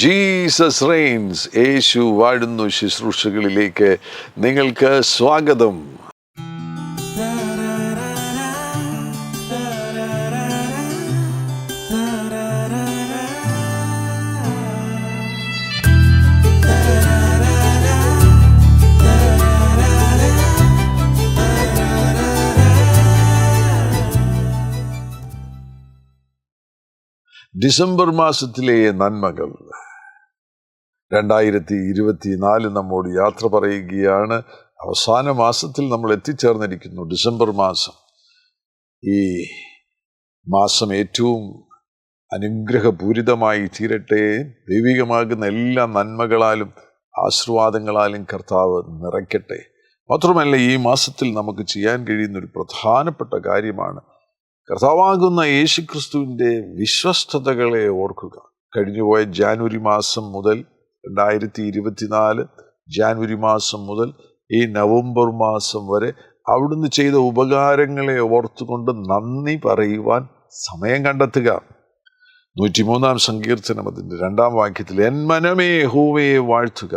Jesus Reigns, യേശു വാഴുന്നു ശുശ്രൂഷകളിലേക്ക് നിങ്ങൾക്ക് സ്വാഗതം. ഡിസംബർ മാസത്തിലെ നന്മകൾ 2024 നമ്മോട് യാത്ര പറയുകയാണ്. അവസാന മാസത്തിൽ നമ്മൾ എത്തിച്ചേർന്നിരിക്കുന്നു. ഡിസംബർ മാസം, ഈ മാസം ഏറ്റവും അനുഗ്രഹപൂരിതമായി തീരട്ടെ. ദൈവികമാകുന്ന എല്ലാ നന്മകളാലും ആശീർവാദങ്ങളാലും കർത്താവ് നിറയ്ക്കട്ടെ. മാത്രമല്ല, ഈ മാസത്തിൽ നമുക്ക് ചെയ്യാൻ കഴിയുന്ന ഒരു പ്രധാനപ്പെട്ട കാര്യമാണ് കർത്താവാകുന്ന യേശുക്രിസ്തുവിൻ്റെ വിശ്വസ്തതകളെ ഓർക്കുക. കഴിഞ്ഞുപോയ ജാനുവരി മാസം മുതൽ 2024 ജാനുവരി മാസം മുതൽ ഈ നവംബർ മാസം വരെ അവിടുന്ന് ചെയ്ത ഉപകാരങ്ങളെ ഓർത്തുകൊണ്ട് നന്ദി പറയുവാൻ സമയം കണ്ടെത്തുക. 103-ാം സങ്കീർത്തനം അതിൻ്റെ 2-ാം വാക്യത്തിൽ, എൻ മനമേ യഹോവയെ വാഴ്ത്തുക,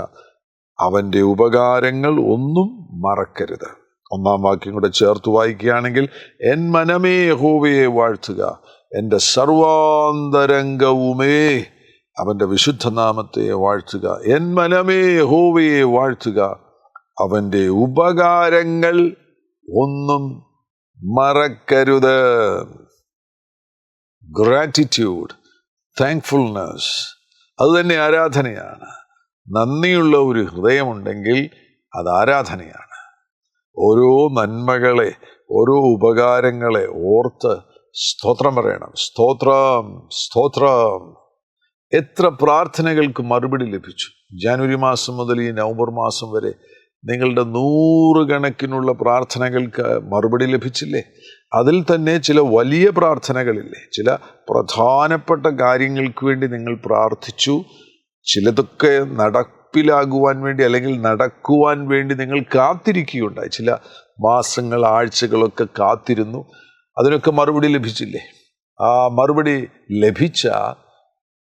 അവൻ്റെ ഉപകാരങ്ങൾ ഒന്നും മറക്കരുത്. 1-ാം വാക്യം കൂടെ ചേർത്ത് വായിക്കുകയാണെങ്കിൽ, എൻ മനമേ യഹോവയെ വാഴ്ത്തുക, എൻ്റെ സർവാന്തരംഗവുമേ അവൻ്റെ വിശുദ്ധനാമത്തെ വാഴ്ത്തുക. എൻ മനമേ യഹോവയെ വാഴ്ത്തുക, അവൻ്റെ ഉപകാരങ്ങൾ ഒന്നും മറക്കരുത്. ഗ്രാറ്റിറ്റ്യൂഡ്, താങ്ക്ഫുൾനെസ്, അതുതന്നെ ആരാധനയാണ്. നന്ദിയുള്ള ഒരു ഹൃദയമുണ്ടെങ്കിൽ അത് ആരാധനയാണ്. ഓരോ നന്മകളെ, ഓരോ ഉപകാരങ്ങളെ ഓർത്ത് സ്തോത്രം പറയണം. സ്തോത്രം, സ്തോത്രം. എത്ര പ്രാർത്ഥനകൾക്ക് മറുപടി ലഭിച്ചു. ജാനുവരി മാസം മുതൽ ഈ നവംബർ മാസം വരെ നിങ്ങളുടെ 100 കണക്കിനുള്ള പ്രാർത്ഥനകൾക്ക് മറുപടി ലഭിച്ചില്ലേ? അതിൽ തന്നെ ചില വലിയ പ്രാർത്ഥനകളില്ലേ? ചില പ്രധാനപ്പെട്ട കാര്യങ്ങൾക്ക് വേണ്ടി നിങ്ങൾ പ്രാർത്ഥിച്ചു. ചിലതൊക്കെ നടപ്പിലാകുവാൻ വേണ്ടി അല്ലെങ്കിൽ നടക്കുവാൻ വേണ്ടി നിങ്ങൾ കാത്തിരിക്കുകയുണ്ടായി. ചില മാസങ്ങൾ, ആഴ്ചകളൊക്കെ കാത്തിരുന്നു. അതിനൊക്കെ മറുപടി ലഭിച്ചില്ലേ? ആ മറുപടി ലഭിച്ച,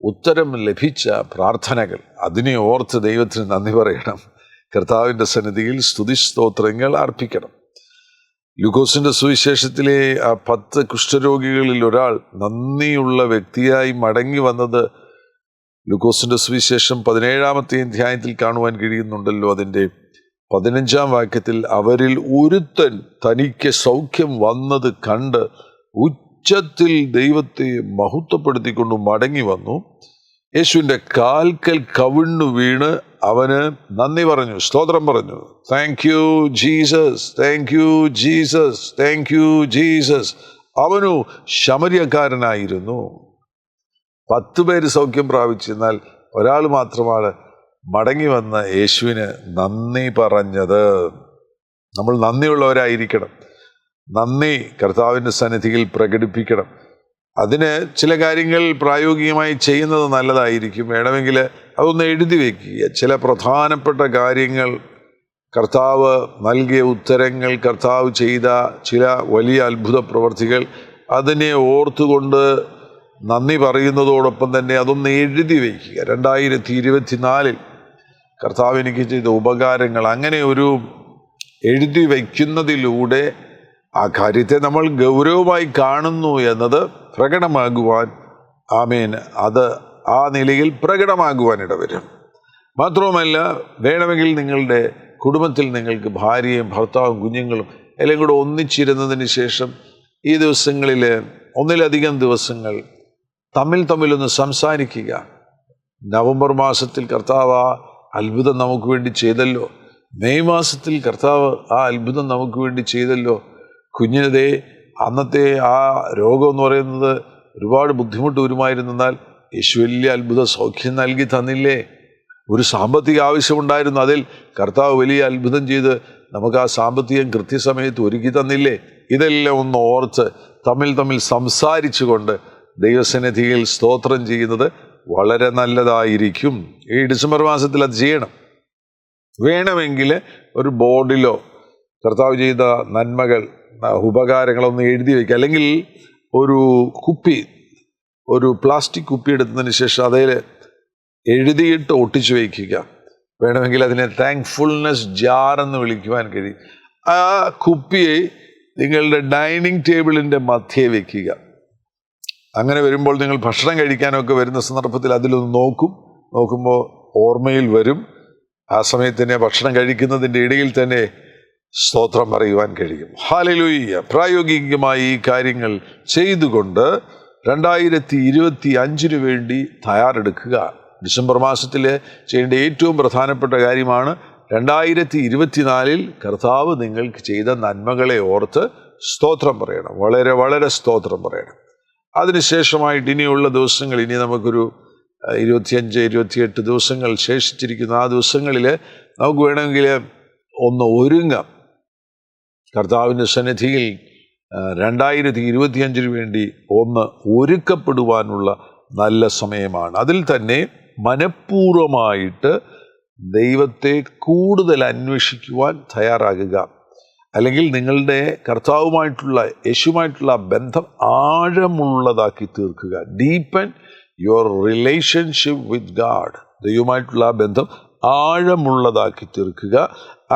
ഉത്തരം ലഭിച്ച പ്രാർത്ഥനകൾ, അതിനെ ഓർത്ത് ദൈവത്തിന് നന്ദി പറയണം. കർത്താവിൻ്റെ സന്നിധിയിൽ സ്തുതിസ്തോത്രങ്ങൾ അർപ്പിക്കണം. ലൂക്കോസിൻ്റെ സുവിശേഷത്തിലെ ആ 10 കുഷ്ഠരോഗികളിൽ ഒരാൾ നന്ദിയുള്ള വ്യക്തിയായി മടങ്ങി വന്നത് ലൂക്കോസിൻ്റെ സുവിശേഷം 17-ാമത്തെ അധ്യായത്തിൽ കാണുവാൻ കഴിയുന്നുണ്ടല്ലോ. അതിൻ്റെ 15-ാം വാക്യത്തിൽ, അവരിൽ ഒരുത്തൻ തനിക്ക് സൗഖ്യം വന്നത് കണ്ട് ഉച്ചത്തിൽ ദൈവത്തെ മഹത്വപ്പെടുത്തിക്കൊണ്ട് മടങ്ങി വന്നു. യേശുവിൻ്റെ കാൽക്കൽ കവിണ്ണു വീണ് അവന് നന്ദി പറഞ്ഞു, സ്തോത്രം പറഞ്ഞു. Thank you Jesus, thank you Jesus, thank you Jesus. അവനു ശമര്യക്കാരനായിരുന്നു. 10 പേര് സൗഖ്യം പ്രാപിച്ചെന്നാൽ ഒരാൾ മാത്രമാണ് മടങ്ങി വന്ന യേശുവിന് നന്ദി പറഞ്ഞത്. നമ്മൾ നന്ദിയുള്ളവരായിരിക്കണം. നന്ദി കർത്താവിൻ്റെ സന്നിധിയിൽ പ്രകടിപ്പിക്കണം. അതിന് ചില കാര്യങ്ങൾ പ്രായോഗികമായി ചെയ്യുന്നത് നല്ലതായിരിക്കും. വേണമെങ്കിൽ അതൊന്ന് എഴുതി വയ്ക്കുക. ചില പ്രധാനപ്പെട്ട കാര്യങ്ങൾ, കർത്താവ് നൽകിയ ഉത്തരങ്ങൾ, കർത്താവ് ചെയ്ത ചില വലിയ അത്ഭുത പ്രവർത്തികൾ, അതിനെ ഓർത്തുകൊണ്ട് നന്ദി പറയുന്നതോടൊപ്പം തന്നെ അതൊന്ന് എഴുതി വയ്ക്കുക. 2024 കർത്താവ് എനിക്ക് ചെയ്ത ഉപകാരങ്ങൾ, അങ്ങനെ ഒരു എഴുതി വയ്ക്കുന്നതിലൂടെ ആ കാര്യത്തെ നമ്മൾ ഗൗരവമായി കാണുന്നു എന്നത് പ്രകടമാകുവാൻ, ആമേൻ, അത് ആ നിലയിൽ പ്രകടമാകുവാൻ ഇടവരും. മാത്രവുമല്ല, വേണമെങ്കിൽ നിങ്ങളുടെ കുടുംബത്തിൽ നിങ്ങൾക്ക് ഭാര്യയും ഭർത്താവും കുഞ്ഞുങ്ങളും എല്ലാം കൂടെ ഒന്നിച്ചിരുന്നതിന് ശേഷം ഈ ദിവസങ്ങളിൽ, ഒന്നിലധികം ദിവസങ്ങൾ തമ്മിലൊന്ന് സംസാരിക്കുക. നവംബർ മാസത്തിൽ കർത്താവ് ആ അത്ഭുതം നമുക്ക് വേണ്ടി ചെയ്തല്ലോ. മെയ് മാസത്തിൽ കർത്താവ് ആ അത്ഭുതം നമുക്ക് വേണ്ടി ചെയ്തല്ലോ. കുഞ്ഞിനതേ അന്നത്തെ ആ രോഗം എന്ന് പറയുന്നത് ഒരുപാട് ബുദ്ധിമുട്ട് വരുമായിരുന്നാൽ യേശു വലിയ അത്ഭുത സൗഖ്യം നൽകി തന്നില്ലേ? ഒരു സാമ്പത്തിക ആവശ്യമുണ്ടായിരുന്നു, അതിൽ കർത്താവ് വലിയ അത്ഭുതം ചെയ്ത് നമുക്ക് ആ സാമ്പത്തികം കൃത്യസമയത്ത് ഒരുക്കി തന്നില്ലേ? ഇതെല്ലാം ഒന്ന് ഓർത്ത് തമ്മിൽ സംസാരിച്ചുകൊണ്ട് ദൈവസന്നിധിയിൽ സ്തോത്രം ചെയ്യുന്നത് വളരെ നല്ലതായിരിക്കും. ഈ ഡിസംബർ മാസത്തിൽ അത് ചെയ്യണം. വേണമെങ്കിൽ ഒരു ബോർഡിലോ കർത്താവ് ചെയ്ത നന്മകൾ, ഉപകാരങ്ങളൊന്ന് എഴുതി വയ്ക്കുക. അല്ലെങ്കിൽ ഒരു കുപ്പി, ഒരു പ്ലാസ്റ്റിക് കുപ്പി എടുത്തതിന് ശേഷം അതിൽ എഴുതിയിട്ട് ഒട്ടിച്ചു വയ്ക്കുക. വേണമെങ്കിൽ അതിനെ താങ്ക്ഫുൾനെസ് ജാർ എന്ന് വിളിക്കുവാൻ കഴിയും. ആ കുപ്പിയെ നിങ്ങളുടെ ഡൈനിങ് ടേബിളിൻ്റെ മധ്യേ വയ്ക്കുക. അങ്ങനെ വരുമ്പോൾ നിങ്ങൾ ഭക്ഷണം കഴിക്കാനൊക്കെ വരുന്ന സന്ദർഭത്തിൽ അതിലൊന്ന് നോക്കുമ്പോൾ ഓർമ്മയിൽ വരും. ആ സമയത്ത് തന്നെ ഭക്ഷണം കഴിക്കുന്നതിൻ്റെ ഇടയിൽ തന്നെ സ്തോത്രം പറയുവാൻ കഴിയും. ഹല്ലേലൂയ. പ്രായോഗികമായി ഈ കാര്യങ്ങൾ ചെയ്തുകൊണ്ട് 2025 വേണ്ടി തയ്യാറെടുക്കുക. ഡിസംബർ മാസത്തിൽ ചെയ്യേണ്ട ഏറ്റവും പ്രധാനപ്പെട്ട കാര്യമാണ് 2024 കർത്താവ് നിങ്ങൾക്ക് ചെയ്ത നന്മകളെ ഓർത്ത് സ്തോത്രം പറയണം. വളരെ വളരെ സ്തോത്രം പറയണം. അതിനുശേഷമായിട്ട് ഇനിയുള്ള ദിവസങ്ങൾ, ഇനി നമുക്കൊരു 25-28 ദിവസങ്ങൾ ശേഷിച്ചിരിക്കുന്ന ആ ദിവസങ്ങളിൽ നമുക്ക് വേണമെങ്കിൽ ഒന്ന് ഒരുങ്ങാം. കർത്താവിൻ്റെ സന്നിധിയിൽ 2025 വേണ്ടി ഒന്ന് ഒരുക്കപ്പെടുവാനുള്ള നല്ല സമയമാണ്. അതിൽ തന്നെ മനഃപൂർവമായിട്ട് ദൈവത്തെ കൂടുതൽ അന്വേഷിക്കുവാൻ തയ്യാറാകുക. അല്ലെങ്കിൽ നിങ്ങളുടെ കർത്താവുമായിട്ടുള്ള യേശുവുമായിട്ടുള്ള ബന്ധം ആഴമുള്ളതാക്കി തീർക്കുക. Deepen your relationship with God. ദൈവമായിട്ടുള്ള ബന്ധം ആഴമുള്ളതാക്കി തീർക്കുക.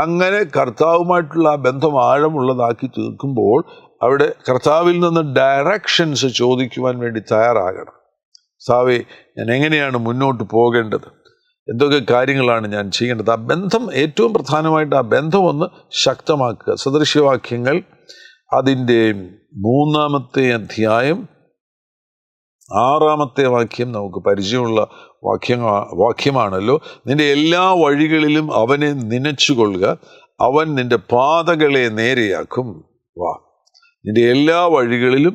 അങ്ങനെ കർത്താവുമായിട്ടുള്ള ബന്ധം ആഴമുള്ളതാക്കി തീർക്കുമ്പോൾ അവിടെ കർത്താവിൽ നിന്ന് ഡയറക്ഷൻസ് ചോദിക്കുവാൻ വേണ്ടി തയ്യാറാകണം. കർത്താവേ, ഞാൻ എങ്ങനെയാണ് മുന്നോട്ട് പോകേണ്ടത്? എന്തൊക്കെ കാര്യങ്ങളാണ് ഞാൻ ചെയ്യേണ്ടത്? ആ ബന്ധം, ഏറ്റവും പ്രധാനമായിട്ട് ആ ബന്ധം ഒന്ന് ശക്തമാക്കുക. സദൃശ്യവാക്യങ്ങൾ അതിൻ്റെ 3-ാമത്തെ അധ്യായം 6-ാമത്തെ വാക്യം നമുക്ക് പരിചയമുള്ള വാക്യമാണല്ലോ. നിന്റെ എല്ലാ വഴികളിലും അവനെ നനച്ചുകൊള്ളുക, അവൻ നിന്റെ പാതകളെ നേരെയാക്കും. നിന്റെ എല്ലാ വഴികളിലും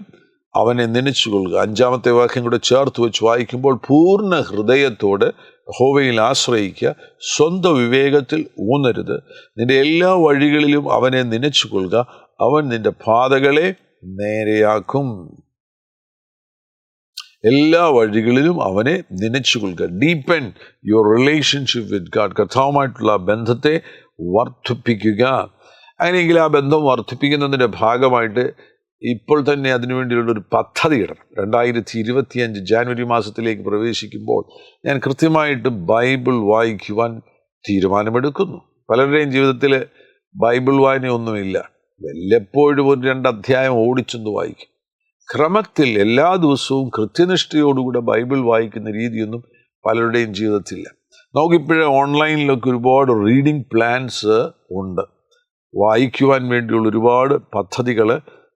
അവനെ നനച്ചുകൊള്ളുക. 5-ാമത്തെ വാക്യം കൂടെ ചേർത്ത് വെച്ച് വായിക്കുമ്പോൾ, പൂർണ്ണ ഹൃദയത്തോടെ യഹോവയിൽ ആശ്രയിക്കുക, സ്വന്തം വിവേകത്തിൽ ഊന്നരുത്. നിന്റെ എല്ലാ വഴികളിലും അവനെ നനച്ചുകൊള്ളുക, അവൻ നിന്റെ പാതകളെ നേരെയാക്കും. എല്ലാ വഴികളിലും അവനെ നനച്ചുകൊള്ളുക. Deepen your relationship with God. കർത്താവുമായിട്ടുള്ള ബന്ധത്തെ വർദ്ധിപ്പിക്കുക. അങ്ങനെയെങ്കിൽ ആ ബന്ധം വർദ്ധിപ്പിക്കുന്നതിൻ്റെ ഭാഗമായിട്ട് ഇപ്പോൾ തന്നെ അതിനുവേണ്ടിയുള്ളൊരു പദ്ധതി ഇടണം. 2025 ജാനുവരി മാസത്തിലേക്ക് പ്രവേശിക്കുമ്പോൾ ഞാൻ കൃത്യമായിട്ട് ബൈബിൾ വായിക്കുവാൻ തീരുമാനമെടുക്കുന്നു. പലരുടെയും ജീവിതത്തിൽ ബൈബിൾ വായനയൊന്നുമില്ല. വല്ലപ്പോഴും 1-2 അധ്യായം ഓടിച്ചൊന്ന് വായിക്കും. ക്രമത്തിൽ എല്ലാ ദിവസവും കൃത്യനിഷ്ഠയോടുകൂടെ ബൈബിൾ വായിക്കുന്ന രീതിയൊന്നും പലരുടെയും ജീവിതത്തിലില്ല. നമുക്കിപ്പോഴേ ഓൺലൈനിലൊക്കെ ഒരുപാട് റീഡിംഗ് പ്ലാൻസ് ഉണ്ട്. വായിക്കുവാൻ വേണ്ടിയുള്ള ഒരുപാട് പദ്ധതികൾ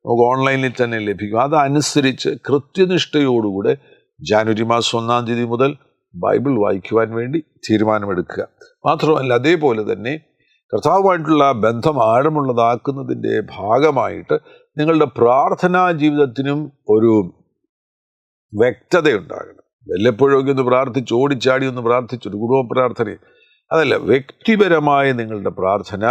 നമുക്ക് ഓൺലൈനിൽ തന്നെ ലഭിക്കും. അതനുസരിച്ച് കൃത്യനിഷ്ഠയോടുകൂടെ ജാനുവരി മാസം 1-ാം തീയതി മുതൽ ബൈബിൾ വായിക്കുവാൻ വേണ്ടി തീരുമാനമെടുക്കുക. മാത്രമല്ല, അതേപോലെ തന്നെ കർത്താവുമായിട്ടുള്ള ബന്ധം ആഴമുള്ളതാക്കുന്നതിൻ്റെ ഭാഗമായിട്ട് നിങ്ങളുടെ പ്രാർത്ഥനാ ജീവിതത്തിനും ഒരു വ്യക്തതയുണ്ടാകണം. വല്ലപ്പോഴൊക്കെ ഒന്ന് പ്രാർത്ഥിച്ച്, ഓടിച്ചാടി ഒന്ന് പ്രാർത്ഥിച്ചൊരു കുടുംബ പ്രാർത്ഥന അതല്ല. വ്യക്തിപരമായ നിങ്ങളുടെ പ്രാർത്ഥന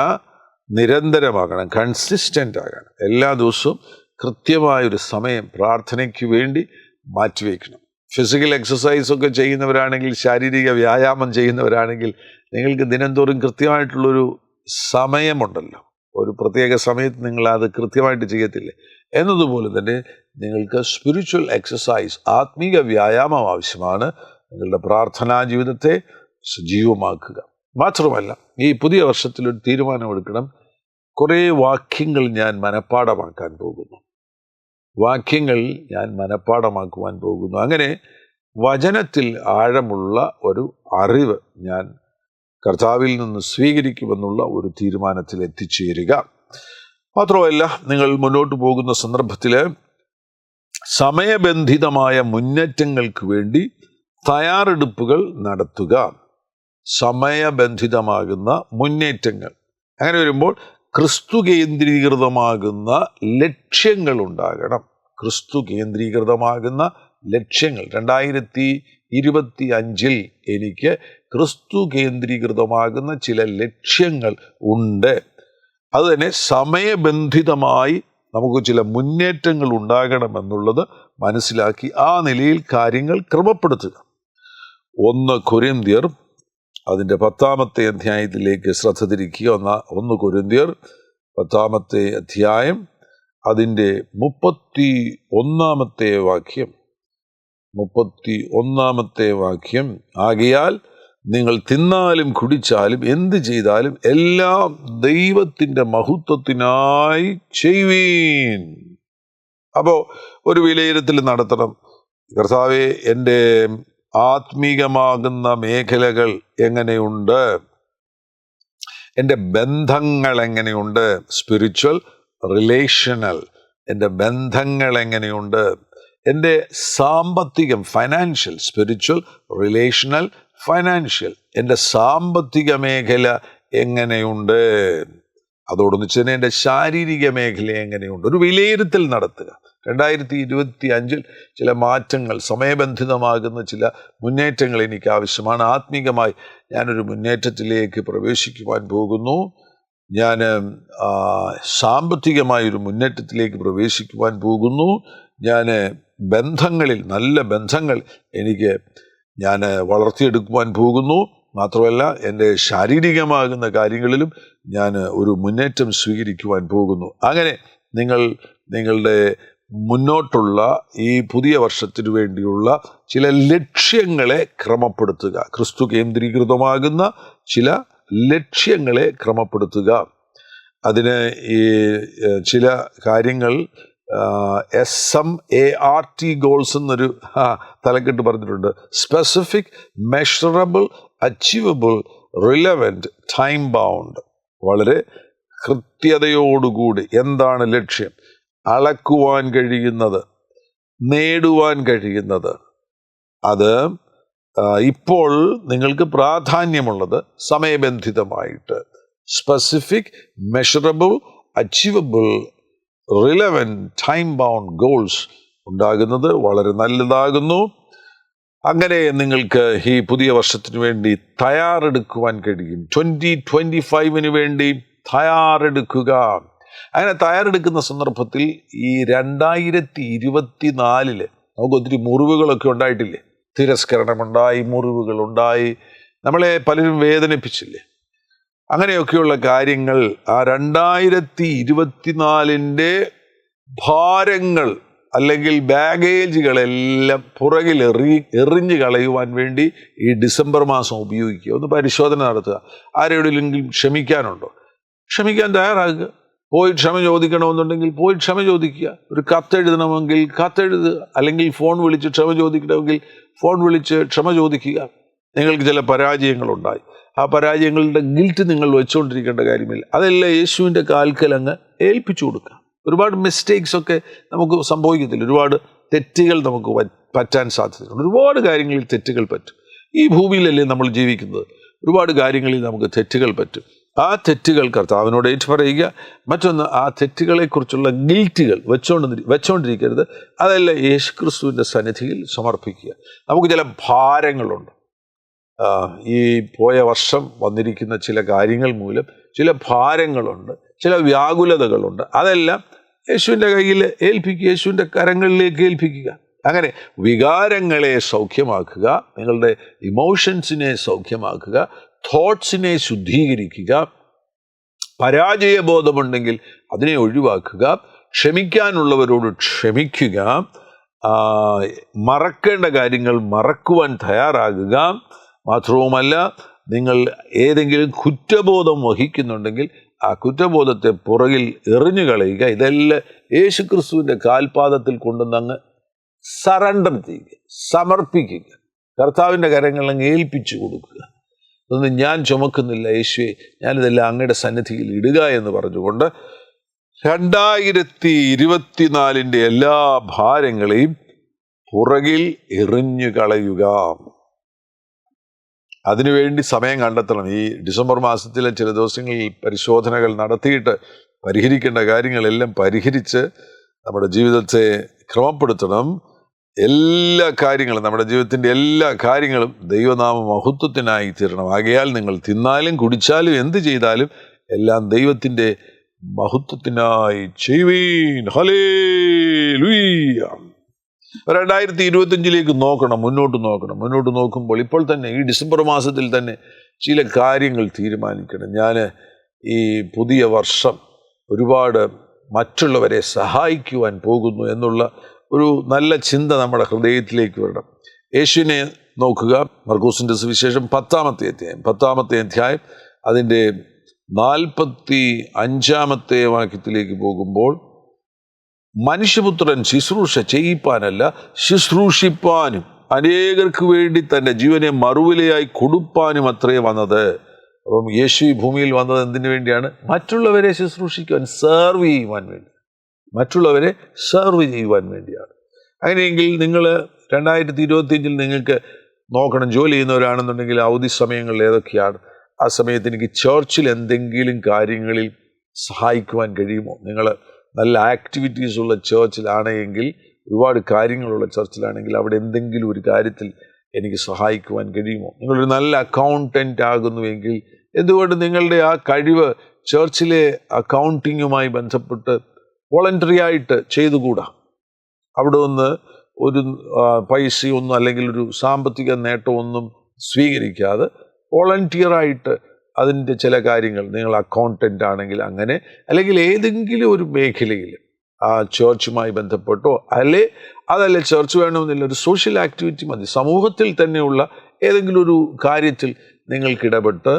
നിരന്തരമാകണം, കൺസിസ്റ്റൻ്റ് ആകണം. എല്ലാ ദിവസവും കൃത്യമായൊരു സമയം പ്രാർത്ഥനയ്ക്ക് വേണ്ടി മാറ്റിവെക്കണം. ഫിസിക്കൽ എക്സസൈസൊക്കെ ചെയ്യുന്നവരാണെങ്കിൽ, ശാരീരിക വ്യായാമം ചെയ്യുന്നവരാണെങ്കിൽ നിങ്ങൾക്ക് ദിനംതോറും കൃത്യമായിട്ടുള്ളൊരു സമയമുണ്ടല്ലോ. ഒരു പ്രത്യേക സമയത്ത് നിങ്ങളത് കൃത്യമായിട്ട് ചെയ്യത്തില്ലേ? എന്നതുപോലെ തന്നെ നിങ്ങൾക്ക് സ്പിരിച്വൽ എക്സസൈസ്, ആത്മീക വ്യായാമം ആവശ്യമാണ്. നിങ്ങളുടെ പ്രാർത്ഥനാ ജീവിതത്തെ സജീവമാക്കുക. മാത്രമല്ല, ഈ പുതിയ വർഷത്തിലൊരു തീരുമാനമെടുക്കണം. കുറേ വാക്യങ്ങൾ ഞാൻ മനഃപ്പാഠമാക്കാൻ പോകുന്നു. അങ്ങനെ വചനത്തിൽ ആഴമുള്ള ഒരു അറിവ് ഞാൻ കർത്താവിൽ നിന്ന് സ്വീകരിക്കുമെന്നുള്ള ഒരു തീരുമാനത്തിൽ എത്തിച്ചേരുക. മാത്രമല്ല, നിങ്ങൾ മുന്നോട്ട് പോകുന്ന സന്ദർഭത്തിൽ സമയബന്ധിതമായ മുന്നേറ്റങ്ങൾക്ക് വേണ്ടി തയ്യാറെടുപ്പുകൾ നടത്തുക. സമയബന്ധിതമാകുന്ന മുന്നേറ്റങ്ങൾ. അങ്ങനെ വരുമ്പോൾ ക്രിസ്തു കേന്ദ്രീകൃതമാകുന്ന ലക്ഷ്യങ്ങൾ ഉണ്ടാകണം. ക്രിസ്തു കേന്ദ്രീകൃതമാകുന്ന ലക്ഷ്യങ്ങൾ. 2025 എനിക്ക് ക്രിസ്തു കേന്ദ്രീകൃതമാകുന്ന ചില ലക്ഷ്യങ്ങൾ ഉണ്ട്. അതുതന്നെ സമയബന്ധിതമായി നമുക്ക് ചില മുന്നേറ്റങ്ങൾ ഉണ്ടാകണമെന്നുള്ളത് മനസ്സിലാക്കി ആ നിലയിൽ കാര്യങ്ങൾ ക്രമപ്പെടുത്തുക. 1 കൊരിന്ത്യർ അതിൻ്റെ 10-ാമത്തെ അധ്യായത്തിലേക്ക് ശ്രദ്ധ തിരിക്കുക. 1 കൊരിന്ത്യർ 10-ാമത്തെ അധ്യായം അതിൻ്റെ 31-ാമത്തെ വാക്യം. 31 ആകയാൽ നിങ്ങൾ തിന്നാലും കുടിച്ചാലും എന്ത് ചെയ്താലും എല്ലാം ദൈവത്തിൻ്റെ മഹത്വത്തിനായി ചെയ്യുവീൻ. അപ്പോൾ ഒരു വിലയിരുത്തൽ നടത്തണം. കർത്താവേ, എൻ്റെ ആത്മീകമാകുന്ന മേഖലകൾ എങ്ങനെയുണ്ട്? എൻ്റെ ബന്ധങ്ങൾ എങ്ങനെയുണ്ട്? Spiritual, relational. എൻ്റെ ബന്ധങ്ങൾ എങ്ങനെയുണ്ട്? എൻ്റെ സാമ്പത്തികം, ഫൈനാൻഷ്യൽ, സ്പിരിച്വൽ, റിലേഷണൽ, ഫൈനാൻഷ്യൽ. എൻ്റെ സാമ്പത്തിക മേഖല എങ്ങനെയുണ്ട്? അതോടൊന്നിച്ച് തന്നെ എൻ്റെ ശാരീരിക മേഖല എങ്ങനെയുണ്ട്? ഒരു വിലയിരുത്തൽ നടത്തുക. 2025 ചില മാറ്റങ്ങൾ, സമയബന്ധിതമാകുന്ന ചില മുന്നേറ്റങ്ങൾ എനിക്ക് ആവശ്യമാണ്. ആത്മീകമായി ഞാനൊരു മുന്നേറ്റത്തിലേക്ക് പ്രവേശിക്കുവാൻ പോകുന്നു. ഞാൻ സാമ്പത്തികമായൊരു മുന്നേറ്റത്തിലേക്ക് പ്രവേശിക്കുവാൻ പോകുന്നു. ഞാൻ ബന്ധങ്ങളിൽ, നല്ല ബന്ധങ്ങൾ ഞാൻ വളർത്തിയെടുക്കുവാൻ പോകുന്നു. മാത്രമല്ല, എൻ്റെ ശാരീരികമാകുന്ന കാര്യങ്ങളിലും ഞാൻ ഒരു മുന്നേറ്റം സ്വീകരിക്കുവാൻ പോകുന്നു. അങ്ങനെ നിങ്ങളുടെ മുന്നോട്ടുള്ള ഈ പുതിയ വർഷത്തിനു വേണ്ടിയുള്ള ചില ലക്ഷ്യങ്ങളെ ക്രമപ്പെടുത്തുക. ക്രിസ്തു കേന്ദ്രീകൃതമാകുന്ന ചില ലക്ഷ്യങ്ങളെ ക്രമപ്പെടുത്തുക. അതിന് ഈ ചില കാര്യങ്ങൾ SMART ഗോൾസ് എന്നൊരു തലക്കെട്ട് പറഞ്ഞിട്ടുണ്ട്. Specific, measurable, achievable, relevant, time bound. വളരെ കൃത്യതയോടുകൂടി എന്താണ് ലക്ഷ്യം, അളക്കുവാൻ കഴിയുന്നത്, നേടുവാൻ കഴിയുന്നത്, അത് ഇപ്പോൾ നിങ്ങൾക്ക് പ്രാധാന്യമുള്ളത് സമയബന്ധിതമായിട്ട് specific, measurable, achievable, relevant, time bound goals ഉണ്ടാകുന്നത് വളരെ നല്ലതാകുന്നു. അങ്ങനെ നിങ്ങൾക്ക് ഈ പുതിയ വർഷത്തിന് വേണ്ടി തയ്യാറെടുക്കുവാൻ കഴിയും. 2025 വേണ്ടി തയ്യാറെടുക്കുക. അങ്ങനെ തയ്യാറെടുക്കുന്ന സന്ദർഭത്തിൽ ഈ 2024 നമുക്ക് ഒത്തിരി മുറിവുകളൊക്കെ ഉണ്ടായിട്ടില്ലേ? തിരസ്കരണമുണ്ടായി, മുറിവുകളുണ്ടായി, നമ്മളെ പലരും വേദനിപ്പിച്ചില്ലേ? അങ്ങനെയൊക്കെയുള്ള കാര്യങ്ങൾ ആ 2024 ഭാരങ്ങൾ അല്ലെങ്കിൽ ബാഗേജുകളെല്ലാം പുറകിൽ എറിഞ്ഞു കളയുവാൻ വേണ്ടി ഈ ഡിസംബർ മാസം ഉപയോഗിക്കുക. ഒന്ന് പരിശോധന നടത്തുക. ആരോടെങ്കിലും ക്ഷമിക്കാനുണ്ടോ? ക്ഷമിക്കാൻ തയ്യാറാകുക. പോയി ക്ഷമ ചോദിക്കണമെന്നുണ്ടെങ്കിൽ പോയി ക്ഷമ ചോദിക്കുക. ഒരു കത്തെഴുതണമെങ്കിൽ കത്തെഴുതുക. അല്ലെങ്കിൽ ഫോൺ വിളിച്ച് ക്ഷമ ചോദിക്കണമെങ്കിൽ ഫോൺ വിളിച്ച് ക്ഷമ ചോദിക്കുക. നിങ്ങൾക്ക് ചില പരാജയങ്ങളുണ്ടായി, ആ പരാജയങ്ങളുടെ ഗിൽറ്റ് നിങ്ങൾ വെച്ചുകൊണ്ടിരിക്കേണ്ട കാര്യമില്ല. അതെല്ലാം യേശുവിൻ്റെ കാൽക്കൽ അങ്ങ് ഏൽപ്പിച്ചു കൊടുക്കുക. ഒരുപാട് മിസ്റ്റേക്സ് ഒക്കെ നമുക്ക് സംഭവിക്കത്തില്ല. ഒരുപാട് തെറ്റുകൾ നമുക്ക് പറ്റാൻ സാധ്യതയുണ്ട്. ഒരുപാട് കാര്യങ്ങളിൽ തെറ്റുകൾ പറ്റും. ഈ ഭൂമിയിലല്ലേ നമ്മൾ ജീവിക്കുന്നത്. ഒരുപാട് കാര്യങ്ങളിൽ നമുക്ക് തെറ്റുകൾ പറ്റും. ആ തെറ്റുകൾ കർത്താവിനോട് ഏറ്റുപറയുക. മറ്റൊന്ന്, ആ തെറ്റുകളെക്കുറിച്ചുള്ള ഗിൽറ്റുകൾ വെച്ചുകൊണ്ടിരിക്കരുത്. അതെല്ലാം യേശുക്രിസ്തുവിൻ്റെ സന്നിധിയിൽ സമർപ്പിക്കുക. നമുക്ക് ചില ഭാരങ്ങളുണ്ട്. ഈ പോയ വർഷം വന്നിരിക്കുന്ന ചില കാര്യങ്ങൾ മൂലം ചില ഭാരങ്ങളുണ്ട്, ചില വ്യാകുലതകളുണ്ട്. അതെല്ലാം യേശുവിൻ്റെ കയ്യിൽ ഏൽപ്പിക്കുക, യേശുവിൻ്റെ കരങ്ങളിലേക്ക് ഏൽപ്പിക്കുക. അങ്ങനെ വികാരങ്ങളെ സൗഖ്യമാക്കുക, നിങ്ങളുടെ ഇമോഷൻസിനെ സൗഖ്യമാക്കുക, തോട്ട്സിനെ ശുദ്ധീകരിക്കുക. പരാജയബോധമുണ്ടെങ്കിൽ അതിനെ ഒഴിവാക്കുക. ക്ഷമിക്കാനുള്ളവരോട് ക്ഷമിക്കുക. മറക്കേണ്ട കാര്യങ്ങൾ മറക്കുവാൻ തയ്യാറാകുക. മാത്രവുമല്ല, നിങ്ങൾ ഏതെങ്കിലും കുറ്റബോധം വഹിക്കുന്നുണ്ടെങ്കിൽ ആ കുറ്റബോധത്തെ പുറകിൽ എറിഞ്ഞു കളയുക. ഇതെല്ലാം യേശുക്രിസ്തുവിൻ്റെ കാൽപാദത്തിൽ കൊണ്ടുവന്നങ്ങ് സറണ്ടർ ചെയ്യുക, സമർപ്പിക്കുക. കർത്താവിൻ്റെ കരങ്ങളങ്ങ് ഏൽപ്പിച്ചു കൊടുക്കുക. ഇതൊന്നും ഞാൻ ചുമക്കുന്നില്ല യേശുവേ, ഞാനിതെല്ലാം അങ്ങയുടെ സന്നിധിയിൽ ഇടുക എന്ന് പറഞ്ഞുകൊണ്ട് 2024 എല്ലാ ഭാരങ്ങളെയും പുറകിൽ എറിഞ്ഞു കളയുക. അതിനുവേണ്ടി സമയം കണ്ടെത്തണം. ഈ ഡിസംബർ മാസത്തിലെ ചില ദിവസങ്ങളിൽ പരിശോധനകൾ നടത്തിയിട്ട് പരിഹരിക്കേണ്ട കാര്യങ്ങളെല്ലാം പരിഹരിച്ച് നമ്മുടെ ജീവിതത്തെ ക്രമപ്പെടുത്തണം. എല്ലാ കാര്യങ്ങളും, നമ്മുടെ ജീവിതത്തിൻ്റെ എല്ലാ കാര്യങ്ങളും ദൈവനാമ മഹത്വത്തിനായി തീരണം. ആകയാൽ നിങ്ങൾ തിന്നാലും കുടിച്ചാലും എന്ത് ചെയ്താലും എല്ലാം ദൈവത്തിൻ്റെ മഹത്വത്തിനായി ചെയ്യുവീൻ. ഹല്ലേലൂയ. 2025 നോക്കണം, മുന്നോട്ട് നോക്കണം. മുന്നോട്ട് നോക്കുമ്പോൾ ഇപ്പോൾ തന്നെ ഈ ഡിസംബർ മാസത്തിൽ തന്നെ ചില കാര്യങ്ങൾ തീരുമാനിക്കണം. ഞാൻ ഈ പുതിയ വർഷം ഒരുപാട് മറ്റുള്ളവരെ സഹായിക്കുവാൻ പോകുന്നു എന്നുള്ള ഒരു നല്ല ചിന്ത നമ്മുടെ ഹൃദയത്തിലേക്ക് വരണം. യേശുവിനെ നോക്കുക. മർക്കോസിൻ്റെ സുവിശേഷം 10-ാമത്തെ അധ്യായം അതിൻ്റെ 45-ാമത്തെ വാക്യത്തിലേക്ക് പോകുമ്പോൾ, മനുഷ്യപുത്രൻ ശുശ്രൂഷ ചെയ്യിപ്പാനല്ല ശുശ്രൂഷിപ്പാനും അനേകർക്ക് വേണ്ടി തൻ്റെ ജീവനെ മറുവിലയായി കൊടുപ്പാനും അത്രേ വന്നത്. അപ്പം യേശു ഈ ഭൂമിയിൽ വന്നത് എന്തിനു വേണ്ടിയാണ്? മറ്റുള്ളവരെ ശുശ്രൂഷിക്കുവാൻ, സെർവ് ചെയ്യുവാൻ വേണ്ടി, മറ്റുള്ളവരെ സെർവ് ചെയ്യുവാൻ വേണ്ടിയാണ്. അങ്ങനെയെങ്കിൽ നിങ്ങൾ 2025 നിങ്ങൾക്ക് നോക്കണം, ജോലി ചെയ്യുന്നവരാണെന്നുണ്ടെങ്കിൽ അവധി സമയങ്ങളിൽ ഏതൊക്കെയാണ്? ആ സമയത്ത് എനിക്ക് ചർച്ചിൽ എന്തെങ്കിലും കാര്യങ്ങളിൽ സഹായിക്കുവാൻ കഴിയുമോ? നിങ്ങൾ നല്ല ആക്ടിവിറ്റീസ് ഉള്ള ചർച്ചിലാണെങ്കിൽ, ഒരുപാട് കാര്യങ്ങളുള്ള ചർച്ചിലാണെങ്കിൽ അവിടെ എന്തെങ്കിലും ഒരു കാര്യത്തിൽ എനിക്ക് സഹായിക്കുവാൻ കഴിയുമോ? നിങ്ങളൊരു നല്ല അക്കൗണ്ടൻ്റ് ആകുന്നുവെങ്കിൽ എന്തുകൊണ്ട് നിങ്ങളുടെ ആ കഴിവ് ചർച്ചിലെ അക്കൗണ്ടിങ്ങുമായി ബന്ധപ്പെട്ട് വോളണ്ടറി ആയിട്ട് ചെയ്തുകൂടാ? അവിടെ നിന്ന് ഒരു പൈസയൊന്നും അല്ലെങ്കിൽ ഒരു സാമ്പത്തിക നേട്ടമൊന്നും സ്വീകരിക്കാതെ വോളണ്ടിയറായിട്ട് അതിൻ്റെ ചില കാര്യങ്ങൾ, നിങ്ങൾ അക്കൗണ്ടൻ്റ് ആണെങ്കിൽ അങ്ങനെ, അല്ലെങ്കിൽ ഏതെങ്കിലും ഒരു മേഖലയിൽ ആ ചർച്ചുമായി ബന്ധപ്പെട്ടോ, അതല്ല ചർച്ച് വേണമെന്നില്ല, ഒരു സോഷ്യൽ ആക്ടിവിറ്റി മതി. സമൂഹത്തിൽ തന്നെയുള്ള ഏതെങ്കിലും ഒരു കാര്യത്തിൽ നിങ്ങൾക്ക് ഇടപെട്ട്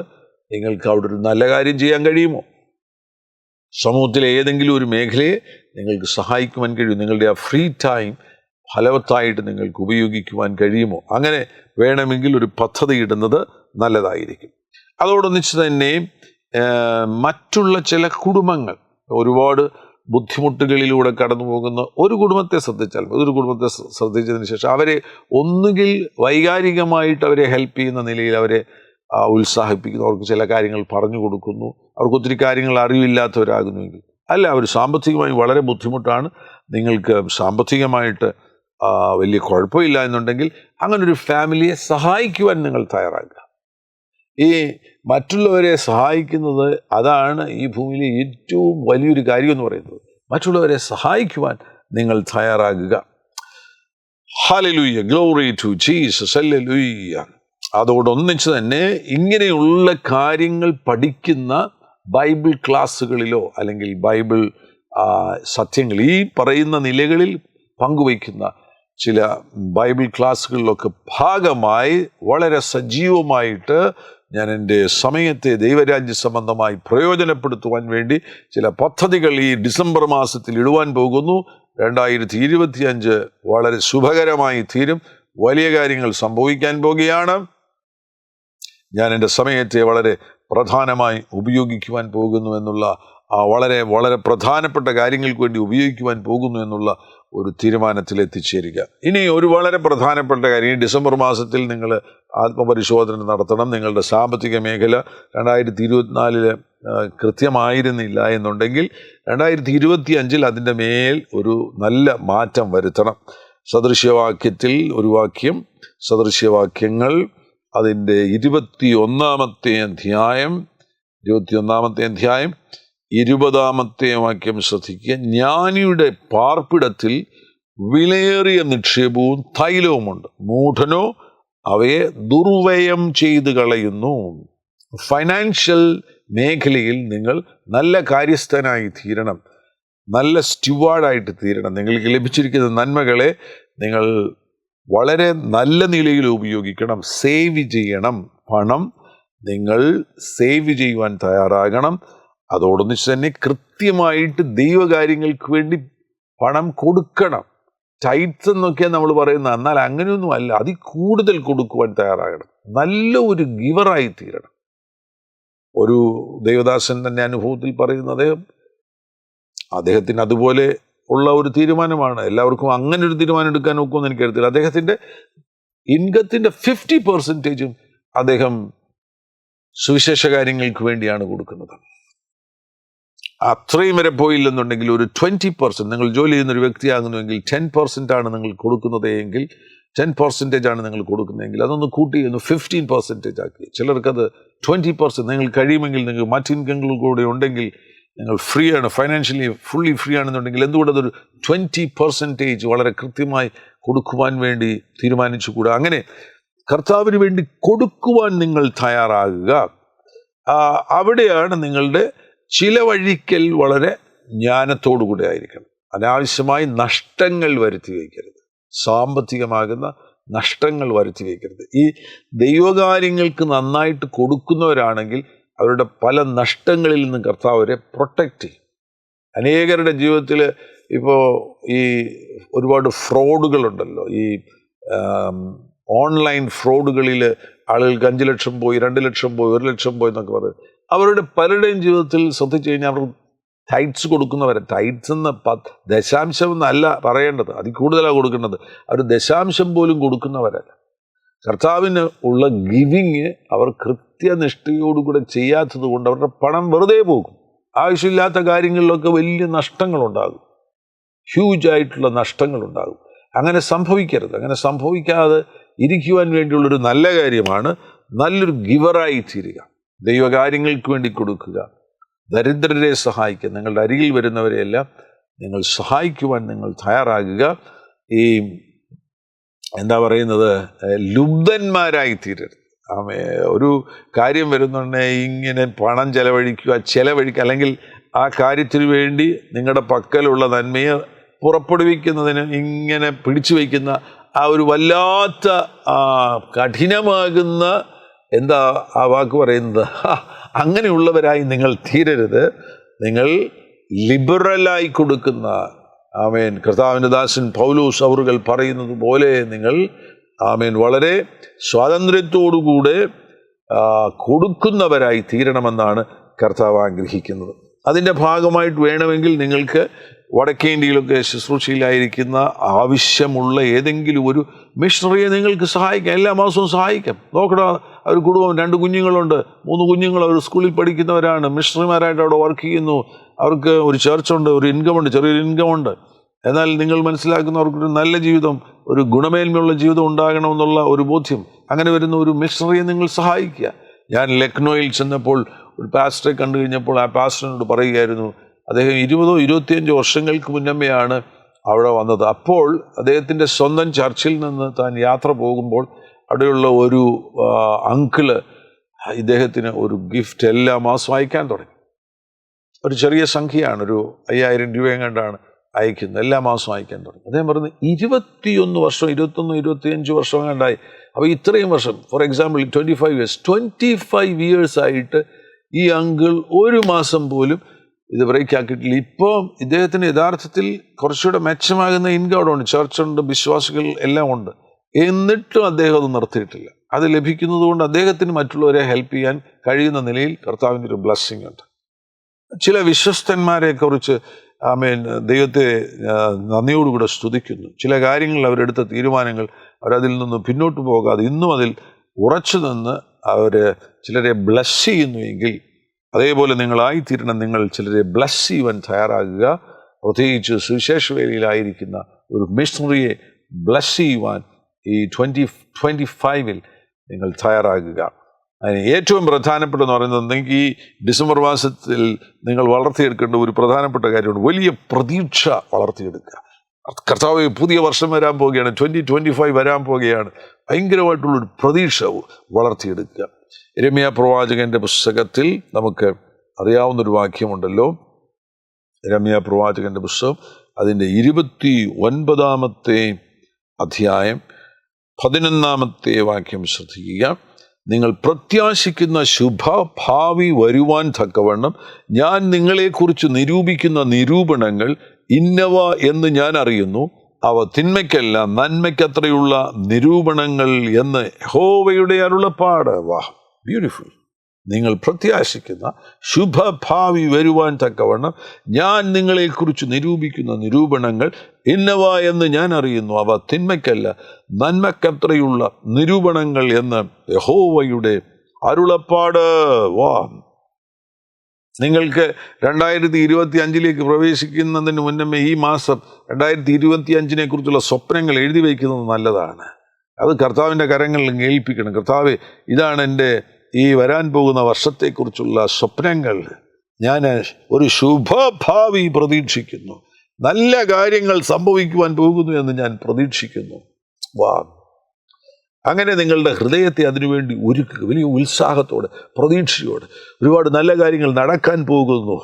നിങ്ങൾക്ക് അവിടെ ഒരു നല്ല കാര്യം ചെയ്യാൻ കഴിയുമോ? സമൂഹത്തിലെ ഏതെങ്കിലും ഒരു മേഖലയെ നിങ്ങൾക്ക് സഹായിക്കുവാൻ കഴിയും? നിങ്ങളുടെ ആ ഫ്രീ ടൈം ഫലവത്തായിട്ട് നിങ്ങൾക്ക് ഉപയോഗിക്കുവാൻ കഴിയുമോ? അങ്ങനെ വേണമെങ്കിൽ ഒരു പദ്ധതി ഇടുന്നത് നല്ലതായിരിക്കും. അതോടൊന്നിച്ച് തന്നെ മറ്റുള്ള ചില കുടുംബങ്ങൾ, ഒരുപാട് ബുദ്ധിമുട്ടുകളിലൂടെ കടന്നു പോകുന്ന ഒരു കുടുംബത്തെ ശ്രദ്ധിച്ചതിന് ശേഷം അവരെ ഒന്നുകിൽ വൈകാരികമായിട്ട് അവരെ ഹെൽപ്പ് ചെയ്യുന്ന നിലയിൽ അവരെ ഉത്സാഹിപ്പിക്കുന്നു, അവർക്ക് ചില കാര്യങ്ങൾ പറഞ്ഞു കൊടുക്കുന്നു, അവർക്ക് ഒത്തിരി കാര്യങ്ങൾ അറിവില്ലാത്തവരാകുന്നുവെങ്കിൽ, അല്ല അവർ സാമ്പത്തികമായി വളരെ ബുദ്ധിമുട്ടാണ്, നിങ്ങൾക്ക് സാമ്പത്തികമായിട്ട് വലിയ കുഴപ്പമില്ല എന്നുണ്ടെങ്കിൽ അങ്ങനൊരു ഫാമിലിയെ സഹായിക്കുവാൻ നിങ്ങൾ തയ്യാറാക്കുക. ഈ മറ്റുള്ളവരെ സഹായിക്കുന്നത്, അതാണ് ഈ ഭൂമിയിലെ ഏറ്റവും വലിയൊരു കാര്യം എന്ന് പറയുന്നത്. മറ്റുള്ളവരെ സഹായിക്കുവാൻ നിങ്ങൾ തയ്യാറാകുക. ഹല്ലേലൂയ, ഗ്ലോറി ടു ജീസസ്, ഹല്ലേലൂയ. അതോടൊന്നിച്ച് തന്നെ ഇങ്ങനെയുള്ള കാര്യങ്ങൾ പഠിക്കുന്ന ബൈബിൾ ക്ലാസ്സുകളിലോ അല്ലെങ്കിൽ ബൈബിൾ സത്യങ്ങൾ ഈ പറയുന്ന നിലകളിൽ പങ്കുവയ്ക്കുന്ന ചില ബൈബിൾ ക്ലാസ്സുകളിലൊക്കെ ഭാഗമായി വളരെ സജീവമായിട്ട് ഞാൻ എൻ്റെ സമയത്തെ ദൈവരാജ്യ സംബന്ധമായി പ്രയോജനപ്പെടുത്തുവാൻ വേണ്ടി ചില പദ്ധതികൾ ഈ ഡിസംബർ മാസത്തിൽ ഇടുവാൻ പോകുന്നു. 2025 വളരെ ശുഭകരമായി തീരും. വലിയ കാര്യങ്ങൾ സംഭവിക്കാൻ പോകുകയാണ്. ഞാൻ എൻ്റെ സമയത്തെ വളരെ പ്രധാനമായി ഉപയോഗിക്കുവാൻ പോകുന്നു എന്നുള്ള വളരെ വളരെ പ്രധാനപ്പെട്ട കാര്യങ്ങൾക്ക് വേണ്ടി ഉപയോഗിക്കുവാൻ പോകുന്നു എന്നുള്ള ഒരു തീരുമാനത്തിൽ എത്തിച്ചേരുക. ഇനി ഒരു വളരെ പ്രധാനപ്പെട്ട കാര്യം, ഈ ഡിസംബർ മാസത്തിൽ നിങ്ങൾ ആത്മപരിശോധന നടത്തണം. നിങ്ങളുടെ സാമ്പത്തിക മേഖല 2024 കൃത്യമായിരുന്നില്ല എന്നുണ്ടെങ്കിൽ 2025 അതിൻ്റെ മേൽ ഒരു നല്ല മാറ്റം വരുത്തണം. സദൃശ്യവാക്യത്തിൽ ഒരു വാക്യം, സദൃശ്യവാക്യങ്ങൾ അതിൻ്റെ 21-ാമത്തെ അധ്യായം 20-ാമത്തെ വാക്യം ശ്രദ്ധിക്കുക. ജ്ഞാനിയുടെ പാർപ്പിടത്തിൽ വിലയേറിയ നിക്ഷേപവും തൈലവുമുണ്ട്, മൂഢനോ അവയെ ദുർവ്യയം ചെയ്തു കളയുന്നു. ഫൈനാൻഷ്യൽ മേഖലയിൽ നിങ്ങൾ നല്ല കാര്യസ്ഥനായി തീരണം, നല്ല സ്റ്റുവാർഡായിട്ട് തീരണം. നിങ്ങൾക്ക് ലഭിച്ചിരിക്കുന്ന നന്മകളെ നിങ്ങൾ വളരെ നല്ല നിലയിൽ ഉപയോഗിക്കണം. സേവ് ചെയ്യണം. പണം നിങ്ങൾ സേവ് ചെയ്യുവാൻ തയ്യാറാകണം. അതോടൊന്നിച്ച് തന്നെ കൃത്യമായിട്ട് ദൈവകാര്യങ്ങൾക്ക് വേണ്ടി പണം കൊടുക്കണം. ടൈറ്റ്സ് എന്നൊക്കെയാണ് നമ്മൾ പറയുന്നത്, എന്നാൽ അങ്ങനെയൊന്നും അല്ല, അതിൽ കൂടുതൽ കൊടുക്കുവാൻ തയ്യാറാകണം. നല്ല ഒരു ഗിവറായി തീരണം. ഒരു ദേവദാസൻ തന്നെ അനുഭവത്തിൽ പറയുന്നത്, അദ്ദേഹത്തിന് അതുപോലെ ഉള്ള ഒരു തീരുമാനമാണ്. എല്ലാവർക്കും അങ്ങനെ ഒരു തീരുമാനം എടുക്കാൻ നോക്കുമെന്ന് എനിക്കറിയത്തില്ല. അദ്ദേഹത്തിൻ്റെ ഇൻകത്തിൻ്റെ 50% അദ്ദേഹം സുവിശേഷ കാര്യങ്ങൾക്ക് വേണ്ടിയാണ് കൊടുക്കുന്നത്. അത്രയും വരെ പോയില്ലെന്നുണ്ടെങ്കിൽ ഒരു 20%, നിങ്ങൾ ജോലി ചെയ്യുന്നൊരു വ്യക്തിയാകുന്നുവെങ്കിൽ 10% ആണ് നിങ്ങൾ കൊടുക്കുന്നത് എങ്കിൽ, 10% ആണ് നിങ്ങൾ കൊടുക്കുന്നതെങ്കിൽ അതൊന്ന് കൂട്ടി 15% ആക്കി. ചിലർക്കത് 20%, നിങ്ങൾ കഴിയുമെങ്കിൽ നിങ്ങൾ മറ്റ് ഇൻകങ്ങൾ കൂടെ ഉണ്ടെങ്കിൽ നിങ്ങൾ ഫ്രീ ആണ്, ഫൈനാൻഷ്യലി ഫുള്ളി ഫ്രീ ആണെന്നുണ്ടെങ്കിൽ എന്തുകൊണ്ട് അതൊരു 20% വളരെ കൃത്യമായി കൊടുക്കുവാൻ വേണ്ടി തീരുമാനിച്ചുകൂടാ? അങ്ങനെ കർത്താവിന് വേണ്ടി കൊടുക്കുവാൻ നിങ്ങൾ തയ്യാറാകുക. അവിടെയാണ് നിങ്ങളുടെ ചിലവഴിക്കൽ വളരെ ജ്ഞാനത്തോടു കൂടെ ആയിരിക്കണം. അനാവശ്യമായി നഷ്ടങ്ങൾ വരുത്തി വയ്ക്കരുത്. സാമ്പത്തികമാകുന്ന നഷ്ടങ്ങൾ വരുത്തി വയ്ക്കരുത്. ഈ ദൈവകാര്യങ്ങൾക്ക് നന്നായിട്ട് കൊടുക്കുന്നവരാണെങ്കിൽ അവരുടെ പല നഷ്ടങ്ങളിൽ നിന്ന് കർത്താവ് അവരെ പ്രൊട്ടക്റ്റ് ചെയ്യും. അനേകരുടെ ജീവിതത്തിൽ ഇപ്പോൾ ഈ ഒരുപാട് ഫ്രോഡുകളുണ്ടല്ലോ. ഈ ഓൺലൈൻ ഫ്രോഡുകളിൽ ആളുകൾക്ക് 5 ലക്ഷം പോയി, 2 ലക്ഷം പോയി, 1 ലക്ഷം പോയി എന്നൊക്കെ പറയും. അവരുടെ പലരുടെയും ജീവിതത്തിൽ ശ്രദ്ധിച്ചു കഴിഞ്ഞാൽ അവർ ടൈറ്റ്സ് കൊടുക്കുന്നവരെ, ടൈറ്റ്സ് എന്ന് ദശാംശം എന്നല്ല പറയേണ്ടത്, അതിൽ കൂടുതലാണ് കൊടുക്കേണ്ടത്. അവർ ദശാംശം പോലും കൊടുക്കുന്നവരല്ല. കർത്താവിന് ഉള്ള ഗിവിങ് അവർ കൃത്യനിഷ്ഠയോടുകൂടെ ചെയ്യാത്തത് കൊണ്ട് അവരുടെ പണം വെറുതെ പോകും. ആവശ്യമില്ലാത്ത കാര്യങ്ങളിലൊക്കെ വലിയ നഷ്ടങ്ങളുണ്ടാകും, ഹ്യൂജായിട്ടുള്ള നഷ്ടങ്ങളുണ്ടാകും. അങ്ങനെ സംഭവിക്കരുത്. അങ്ങനെ സംഭവിക്കാതെ ഇരിക്കുവാൻ വേണ്ടിയുള്ളൊരു നല്ല കാര്യമാണ് നല്ലൊരു ഗിവറായി തീരുക. ദൈവകാര്യങ്ങൾക്ക് വേണ്ടി കൊടുക്കുക, ദരിദ്രരെ സഹായിക്കുക. നിങ്ങളുടെ അരികിൽ വരുന്നവരെയെല്ലാം നിങ്ങൾ സഹായിക്കുവാൻ നിങ്ങൾ തയ്യാറാകുക. ഈ എന്താ പറയുന്നത്, ലുബ്ധന്മാരായി തീരരുത്. ഒരു കാര്യം വരുന്നുണ്ടെങ്കിൽ ഇങ്ങനെ പണം ചെലവഴിക്കുക, അല്ലെങ്കിൽ ആ കാര്യത്തിന് വേണ്ടി നിങ്ങളുടെ പക്കലുള്ള നന്മയെ പുറപ്പെടുവിക്കുന്നതിന് ഇങ്ങനെ പിടിച്ചു വയ്ക്കുന്ന ആ ഒരു വല്ലാത്ത കഠിനമാകുന്ന, എന്താ ആ വാക്ക് പറയുന്നത്, അങ്ങനെയുള്ളവരായി നിങ്ങൾ തീരരുത്. നിങ്ങൾ ലിബറലായി കൊടുക്കുന്ന, ആമേൻ, കർത്താവിൻ്റെ ദാസൻ പൗലോസ് അവറുകൾ പറയുന്നത് പോലെ നിങ്ങൾ, ആമേൻ, വളരെ സ്വാതന്ത്ര്യത്തോടുകൂടെ കൊടുക്കുന്നവരായി തീരണമെന്നാണ് കർത്താവ് ആഗ്രഹിക്കുന്നത്. അതിൻ്റെ ഭാഗമായിട്ട് വേണമെങ്കിൽ നിങ്ങൾക്ക് വടക്കേ ഇന്ത്യയിലൊക്കെ ശുശ്രൂഷയിലായിരിക്കുന്ന ആവശ്യമുള്ള ഏതെങ്കിലും ഒരു മിഷണറിയെ നിങ്ങൾക്ക് സഹായിക്കാം. എല്ലാ മാസവും സഹായിക്കാം. നോക്കടാ, അവർ കുടുംബം 2 കുഞ്ഞുങ്ങളുണ്ട്, 3 കുഞ്ഞുങ്ങൾ, അവർ സ്കൂളിൽ പഠിക്കുന്നവരാണ്, മിഷണറിമാരായിട്ട് അവിടെ വർക്ക് ചെയ്യുന്നു, അവർക്ക് ഒരു ചർച്ചുണ്ട്, ഒരു ഇൻകമുണ്ട്, ചെറിയൊരു ഇൻകമുണ്ട്. എന്നാൽ നിങ്ങൾ മനസ്സിലാക്കുന്നവർക്കൊരു നല്ല ജീവിതം, ഒരു ഗുണമേന്മയുള്ള ജീവിതം ഉണ്ടാകണമെന്നുള്ള ഒരു ബോധ്യം, അങ്ങനെ വരുന്ന ഒരു മിഷണറിയെ നിങ്ങൾ സഹായിക്കുക. ഞാൻ ലക്നോയിൽ ചെന്നപ്പോൾ ഒരു പാസ്റ്ററെ കണ്ടു കഴിഞ്ഞപ്പോൾ ആ പാസ്റ്ററിനോട് പറയുകയായിരുന്നു, അദ്ദേഹം 20-25 വർഷങ്ങൾക്ക് മുന്നമേയാണ് അവിടെ വന്നത്. അപ്പോൾ അദ്ദേഹത്തിൻ്റെ സ്വന്തം ചർച്ചിൽ നിന്ന് താൻ യാത്ര പോകുമ്പോൾ അവിടെയുള്ള ഒരു അങ്കിള് ഇദ്ദേഹത്തിന് ഒരു ഗിഫ്റ്റ് എല്ലാ മാസവും അയക്കാൻ തുടങ്ങി. ഒരു ചെറിയ സംഖ്യയാണ്, ഒരു 5000 രൂപ എങ്ങാണ്ടാണ് അയക്കുന്നത്, എല്ലാ മാസവും അയക്കാൻ തുടങ്ങി. അദ്ദേഹം പറഞ്ഞു 21 വർഷം, 21-25 വർഷം എങ്ങാണ്ടായി. അപ്പോൾ ഇത്രയും വർഷം, ഫോർ എക്സാമ്പിൾ 25 ഇയേഴ്സ് ആയിട്ട് ഈ അങ്കിൾ ഒരു മാസം പോലും ഇത് ബ്രേക്ക് ആക്കിയിട്ടില്ല. ഇപ്പോൾ ഇദ്ദേഹത്തിന് യഥാർത്ഥത്തിൽ കുറച്ചുകൂടെ മെച്ചമാകുന്ന ഇൻകം അവിടെ ഉണ്ട്, ചർച്ചുണ്ട്, വിശ്വാസികൾ എല്ലാം ഉണ്ട്. എന്നിട്ടും അദ്ദേഹം അത് നിർത്തിയിട്ടില്ല. അത് ലഭിക്കുന്നത് കൊണ്ട് അദ്ദേഹത്തിന് മറ്റുള്ളവരെ ഹെൽപ്പ് ചെയ്യാൻ കഴിയുന്ന നിലയിൽ കർത്താവിൻ്റെ ഒരു ബ്ലെസ്സിങ് ഉണ്ട്. ചില വിശ്വസ്തന്മാരെ കുറിച്ച് ആമേൻ ദൈവത്തെ നന്ദിയോടുകൂടെ സ്തുതിക്കുന്നു. ചില കാര്യങ്ങളിൽ അവരെടുത്ത തീരുമാനങ്ങൾ, അവരതിൽ നിന്ന് പിന്നോട്ട് പോകാതെ ഇന്നും അതിൽ ഉറച്ചു നിന്ന് അവർ ചിലരെ ബ്ലസ് ചെയ്യുന്നുവെങ്കിൽ അതേപോലെ നിങ്ങളായിത്തീരണം. നിങ്ങൾ ചിലരെ ബ്ലസ് ചെയ്യുവാൻ തയ്യാറാകുക. പ്രത്യേകിച്ച് സുവിശേഷ വേലയിലായിരിക്കുന്ന ഒരു മിഷണറിയെ ബ്ലസ് ചെയ്യുവാൻ ഈ 2025 നിങ്ങൾ തയ്യാറാകുക. അതിന് ഏറ്റവും പ്രധാനപ്പെട്ടതെന്ന് പറയുന്നത്, നിങ്ങൾക്ക് ഈ ഡിസംബർ മാസത്തിൽ നിങ്ങൾ വളർത്തിയെടുക്കേണ്ട ഒരു പ്രധാനപ്പെട്ട കാര്യമാണ് വലിയ പ്രതീക്ഷ വളർത്തിയെടുക്കുക. കർത്താവ് പുതിയ വർഷം വരാൻ പോവുകയാണ്, 2025 വരാൻ പോവുകയാണ്. ഭയങ്കരമായിട്ടുള്ളൊരു പ്രതീക്ഷ വളർത്തിയെടുക്കുക. യിരെമ്യാ പ്രവാചകന്റെ പുസ്തകത്തിൽ നമുക്ക് അറിയാവുന്നൊരു വാക്യമുണ്ടല്ലോ, യിരെമ്യാ പ്രവാചകന്റെ പുസ്തകം അതിൻ്റെ 29-ാമത്തെ അധ്യായം 11-ാമത്തെ വാക്യം ശ്രദ്ധിക്കുക. നിങ്ങൾ പ്രത്യാശിക്കുന്ന ശുഭഭാവി വരുവാൻ തക്കവണ്ണം ഞാൻ നിങ്ങളെക്കുറിച്ച് നിരൂപിക്കുന്ന നിരൂപണങ്ങൾ ഇന്നവ എന്ന് ഞാൻ അറിയുന്നു. അവ തിന്മയ്ക്കല്ല നന്മയ്ക്കത്രയുള്ള നിരൂപണങ്ങൾ എന്ന് യഹോവയുടെ അരുളപ്പാട്. വാഹ്, ബ്യൂട്ടിഫുൾ. നിങ്ങൾ പ്രത്യാശിക്കുന്ന ശുഭഭാവി വരുവാൻ തക്കവണ്ണം ഞാൻ നിങ്ങളെക്കുറിച്ച് നിരൂപിക്കുന്ന നിരൂപണങ്ങൾ ഇന്നവ എന്ന് ഞാൻ അറിയുന്നു. അവ തിന്മയ്ക്കല്ല നന്മയ്ക്കത്രയുള്ള നിരൂപണങ്ങൾ എന്ന് യഹോവയുടെ അരുളപ്പാട്. വാ, നിങ്ങൾക്ക് 2025 പ്രവേശിക്കുന്നതിന് മുന്നമേ ഈ മാസം 2025 കുറിച്ചുള്ള സ്വപ്നങ്ങൾ എഴുതി വയ്ക്കുന്നത് നല്ലതാണ്. അത് കർത്താവിൻ്റെ കരങ്ങളിൽ ഏൽപ്പിക്കണം. കർത്താവേ, ഇതാണ് എൻ്റെ ഈ വരാൻ പോകുന്ന വർഷത്തെക്കുറിച്ചുള്ള സ്വപ്നങ്ങൾ. ഞാൻ ഒരു ശുഭഭാവി പ്രതീക്ഷിക്കുന്നു, നല്ല കാര്യങ്ങൾ സംഭവിക്കുവാൻ പോകുന്നു എന്ന് ഞാൻ പ്രതീക്ഷിക്കുന്നു. വാ, അങ്ങനെ നിങ്ങളുടെ ഹൃദയത്തെ അതിനുവേണ്ടി ഒരുക്കുക. വലിയ ഉത്സാഹത്തോടെ, പ്രതീക്ഷയോടെ, ഒരുപാട് നല്ല കാര്യങ്ങൾ നടക്കാൻ പോകുന്നു.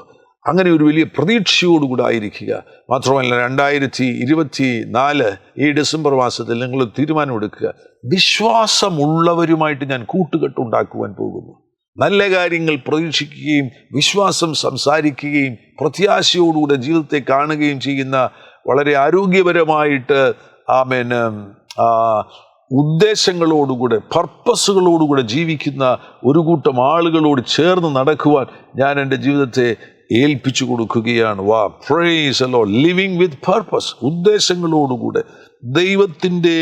അങ്ങനെ ഒരു വലിയ പ്രതീക്ഷയോടുകൂടെ ആയിരിക്കുക. മാത്രമല്ല 2024 ഈ ഡിസംബർ മാസത്തിൽ നിങ്ങൾ തീരുമാനമെടുക്കുക, വിശ്വാസമുള്ളവരുമായിട്ട് ഞാൻ കൂട്ടുകെട്ടുണ്ടാക്കുവാൻ പോകുന്നു. നല്ല കാര്യങ്ങൾ പ്രതീക്ഷിക്കുകയും വിശ്വാസം സംസാരിക്കുകയും പ്രത്യാശയോടുകൂടെ ജീവിതത്തെ കാണുകയും ചെയ്യുന്ന വളരെ ആരോഗ്യപരമായിട്ട് ഉദ്ദേശങ്ങളോടുകൂടെ പർപ്പസുകളോടുകൂടെ ജീവിക്കുന്ന ഒരു കൂട്ടം ആളുകളോട് ചേർന്ന് നടക്കുവാൻ ഞാൻ എൻ്റെ ജീവിതത്തെ ഏൽപ്പിച്ചു കൊടുക്കുകയാണ്. Praise the Lord. Living with purpose, ഉദ്ദേശങ്ങളോടുകൂടെ ദൈവത്തിൻ്റെ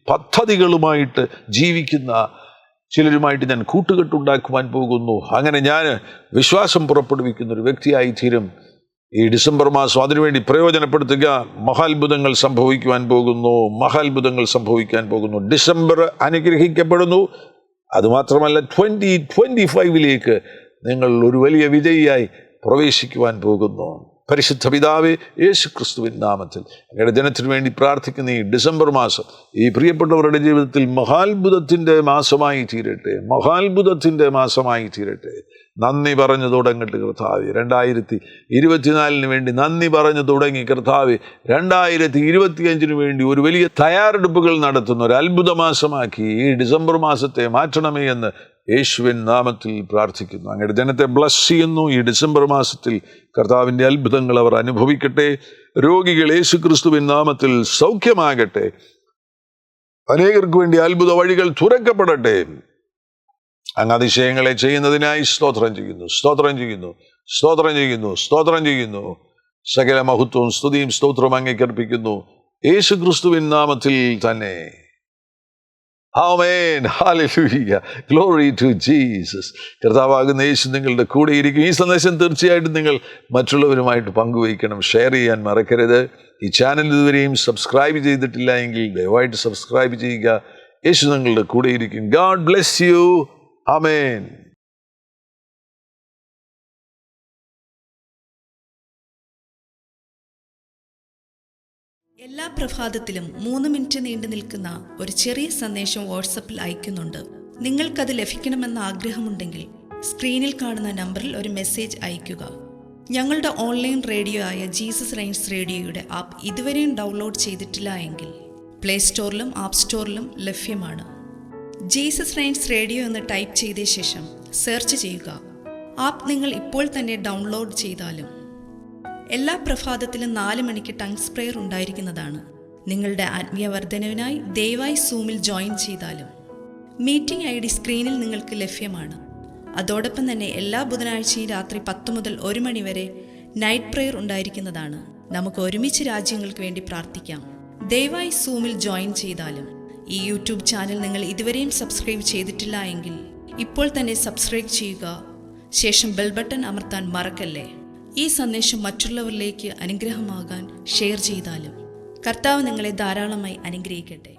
പദ്ധതികളുമായിട്ട് ജീവിക്കുന്ന ചിലരുമായിട്ട് ഞാൻ കൂട്ടുകെട്ടുണ്ടാക്കുവാൻ പോകുന്നു. അങ്ങനെ ഞാൻ വിശ്വാസം പുറപ്പെടുവിക്കുന്ന ഒരു വ്യക്തിയായി തീരും. ഈ ഡിസംബർ മാസം അതിനുവേണ്ടി പ്രയോജനപ്പെടുത്തുക. മഹാത്ഭുതങ്ങൾ സംഭവിക്കുവാൻ പോകുന്നു, മഹാത്ഭുതങ്ങൾ സംഭവിക്കാൻ പോകുന്നു. ഡിസംബർ അനുഗ്രഹിക്കപ്പെടുന്നു. അതുമാത്രമല്ല 2025 നിങ്ങൾ ഒരു വലിയ വിജയിയായി പ്രവേശിക്കുവാൻ പോകുന്നു. പരിശുദ്ധ പിതാവേ, യേശു ക്രിസ്തുവിൻ നാമത്തിൽ അങ്ങയുടെ ജനത്തിനു വേണ്ടി പ്രാർത്ഥിക്കുന്ന ഈ ഡിസംബർ മാസം ഈ പ്രിയപ്പെട്ടവരുടെ ജീവിതത്തിൽ മഹാത്ഭുതത്തിൻ്റെ മാസമായി തീരട്ടെ, മഹാത്ഭുതത്തിൻ്റെ മാസമായി തീരട്ടെ. നന്ദി പറഞ്ഞു തുടങ്ങട്ടെ കർത്താവേ. 2024 വേണ്ടി നന്ദി പറഞ്ഞു തുടങ്ങി കർത്താവേ. 2025 വേണ്ടി ഒരു വലിയ തയ്യാറെടുപ്പുകൾ നടത്തുന്ന ഒരു അത്ഭുത മാസമാക്കി ഈ ഡിസംബർ മാസത്തെ മാറ്റണമേ എന്ന് യേശുവിൻ നാമത്തിൽ പ്രാർത്ഥിക്കുന്നു. അങ്ങയുടെ ജനത്തെ ബ്ലസ് ചെയ്യുന്നു. ഈ ഡിസംബർ മാസത്തിൽ കർത്താവിൻ്റെ അത്ഭുതങ്ങൾ അവർ അനുഭവിക്കട്ടെ. രോഗികൾ യേശു ക്രിസ്തുവിൻ നാമത്തിൽ സൗഖ്യമാകട്ടെ. അനേകർക്ക് വേണ്ടി അത്ഭുത വഴികൾ തുറക്കപ്പെടട്ടെ. അങ്ങ് അതിശയങ്ങളെ ചെയ്യുന്നതിനായി സ്തോത്രം ചെയ്യുന്നു, സ്തോത്രം ചെയ്യുന്നു, സ്തോത്രം ചെയ്യുന്നു, സ്തോത്രം ചെയ്യുന്നു. സകല മഹത്വവും സ്തുതിയും സ്തോത്രവും അങ്ങേക്ക് അർപ്പിക്കുന്നു യേശു ക്രിസ്തുവിൻ നാമത്തിൽ തന്നെ. ആമേൻ. ഹല്ലേലൂയ. Glory to Jesus. കർത്താവാകുന്ന യേശു നിങ്ങളുടെ കൂടെ ഇരിക്കും. ഈ സന്ദേശം തീർച്ചയായിട്ടും നിങ്ങൾ മറ്റുള്ളവരുമായിട്ട് പങ്കുവയ്ക്കണം, ഷെയർ ചെയ്യാൻ മറക്കരുത്. ഈ ചാനൽ ഇതുവരെയും സബ്സ്ക്രൈബ് ചെയ്തിട്ടില്ല എങ്കിൽ ദയവായിട്ട് സബ്സ്ക്രൈബ് ചെയ്യുക. യേശു നിങ്ങളുടെ കൂടെ ഇരിക്കും. God bless you. ആമേൻ. എല്ലാ പ്രഭാതത്തിലും 3 മിനിറ്റ് നീണ്ടു നിൽക്കുന്ന ഒരു ചെറിയ സന്ദേശം വാട്സപ്പിൽ അയക്കുന്നുണ്ട്. നിങ്ങൾക്കത് ലഭിക്കണമെന്ന ആഗ്രഹമുണ്ടെങ്കിൽ സ്ക്രീനിൽ കാണുന്ന നമ്പറിൽ ഒരു മെസ്സേജ് അയയ്ക്കുക. ഞങ്ങളുടെ ഓൺലൈൻ റേഡിയോ ആയ ജീസസ് റെയിൻസ് റേഡിയോയുടെ ആപ്പ് ഇതുവരെയും ഡൗൺലോഡ് ചെയ്തിട്ടില്ല എങ്കിൽ പ്ലേ സ്റ്റോറിലും ആപ്പ് സ്റ്റോറിലും ലഭ്യമാണ്. ജീസസ് റെയിൻസ് റേഡിയോ എന്ന് ടൈപ്പ് ചെയ്ത ശേഷം സെർച്ച് ചെയ്യുക. ആപ്പ് നിങ്ങൾ ഇപ്പോൾ തന്നെ ഡൗൺലോഡ് ചെയ്താലും. എല്ലാ പ്രഭാതത്തിലും 4 മണിക്ക് ടങ്സ് പ്രെയർ ഉണ്ടായിരിക്കുന്നതാണ്. നിങ്ങളുടെ ആത്മീയ വർധനവിനായി ദയവായി സൂമിൽ ജോയിൻ ചെയ്താലും. മീറ്റിംഗ് ID സ്ക്രീനിൽ നിങ്ങൾക്ക് ലഭ്യമാണ്. അതോടൊപ്പം തന്നെ എല്ലാ ബുധനാഴ്ചയും രാത്രി 10 മുതൽ 1 മണി വരെ നൈറ്റ് പ്രെയർ ഉണ്ടായിരിക്കുന്നതാണ്. നമുക്ക് ഒരുമിച്ച് രാജ്യങ്ങൾക്ക് വേണ്ടി പ്രാർത്ഥിക്കാം. ദയവായി സൂമിൽ ജോയിൻ ചെയ്താലും. ഈ യൂട്യൂബ് ചാനൽ നിങ്ങൾ ഇതുവരെയും സബ്സ്ക്രൈബ് ചെയ്തിട്ടില്ല എങ്കിൽ ഇപ്പോൾ തന്നെ സബ്സ്ക്രൈബ് ചെയ്യുക. ശേഷം ബെൽ ബട്ടൺ അമർത്താൻ മറക്കല്ലേ. ഈ സന്ദേശം മറ്റുള്ളവരിലേക്ക് അനുഗ്രഹമാകാൻ ഷെയർ ചെയ്താലും. കർത്താവ് നിങ്ങളെ ധാരാളമായി അനുഗ്രഹിക്കട്ടെ.